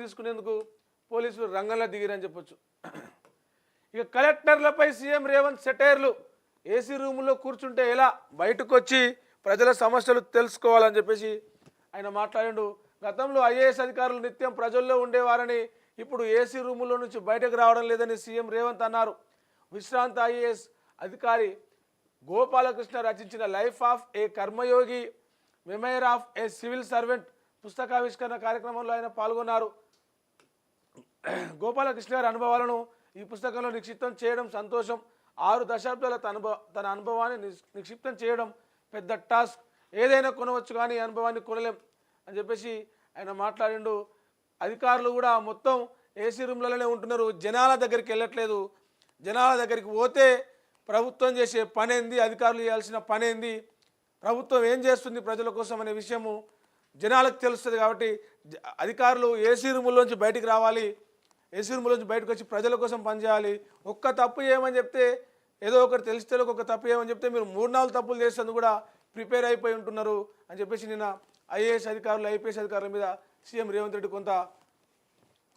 తీసుకునేందుకు పోలీసులు రంగంలో దిగిరని చెప్పొచ్చు. ఇక కలెక్టర్లపై సీఎం రేవంత్ సెటైర్లు. ఏసీ రూముల్లో కూర్చుంటే ఎలా, బయటకు వచ్చి ప్రజల సమస్యలు తెలుసుకోవాలని చెప్పేసి ఆయన మాట్లాడిండు. గతంలో ఐఏఎస్ అధికారులు నిత్యం ప్రజల్లో ఉండేవారని, ఇప్పుడు ఏసీ రూముల్లో నుంచి బయటకు రావడం లేదని సీఎం రేవంత్ అన్నారు. విశ్రాంత ఐఏఎస్ అధికారి గోపాలకృష్ణ రచించిన life of a Karmayogi, memoir of a civil servant పుస్తకావిష్కరణ కార్యక్రమంలో ఆయన పాల్గొన్నారు. గోపాలకృష్ణ గారి అనుభవాలను ఈ పుస్తకంలో నిక్షిప్తం చేయడం సంతోషం. 6 దశాబ్దాల తన అనుభవాన్ని నిక్షిప్తం చేయడం పెద్ద టాస్క్. ఏదైనా కొనవచ్చు కానీ అనుభవాన్ని కొనలేం అని చెప్పేసి ఆయన మాట్లాడిండు. అధికారులు కూడా మొత్తం ఏసీ రూమ్లలోనే ఉంటున్నారు, జనాల దగ్గరికి వెళ్ళట్లేదు. జనాల దగ్గరికి పోతే ప్రభుత్వం చేసే పనేంది, అధికారులు చేయాల్సిన పనేంది, ప్రభుత్వం ఏం చేస్తుంది ప్రజల కోసం అనే విషయము జనాలకు తెలుస్తుంది. కాబట్టి అధికారులు ఏసీ రూముల్లోంచి బయటికి రావాలి, ఏసీ రూముల్లోంచి బయటకు వచ్చి ప్రజల కోసం పనిచేయాలి. ఒక్క తప్పు ఏమని చెప్తే, ఏదో ఒకటి తెలిస్తే ఒక తప్పు ఏమని చెప్తే మీరు 3-4 తప్పులు చేసేందుకు కూడా ప్రిపేర్ అయిపోయి ఉంటున్నారు అని చెప్పేసి నిన్న ఐఏఎస్ అధికారులు ఐపీఎస్ అధికారుల మీద సీఎం రేవంత్ రెడ్డి కొంత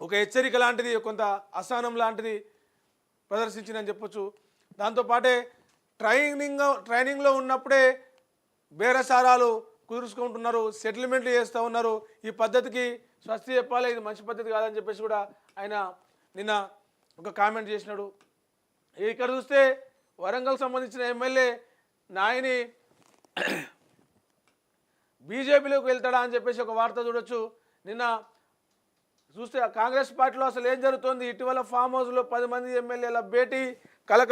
ఒక హెచ్చరిక లాంటిది, కొంత అసహనం లాంటిది ప్రదర్శించిందని చెప్పొచ్చు. దాంతోపాటే ట్రైనింగ్లో ఉన్నప్పుడే బేరసారాలు కుదుర్చుకుంటున్నారు, సెటిల్మెంట్లు చేస్తూ ఉన్నారు. ఈ పద్ధతికి స్వస్తి చెప్పాలి, ఇది మంచి పద్ధతి కాదని చెప్పేసి కూడా ఆయన నిన్న ఒక కామెంట్ చేసినాడు. ఇక్కడ చూస్తే వరంగల్ సంబంధించిన ఎమ్మెల్యే నాయని బీజేపీలోకి వెళ్తాడా అని చెప్పేసి ఒక వార్త చూడొచ్చు. నిన్న చూస్తే కాంగ్రెస్ పార్టీలో అసలు ఏం జరుగుతోంది, ఇటీవల ఫామ్ హౌస్లో 10 మంది ఎమ్మెల్యేల భేటీ కలకలం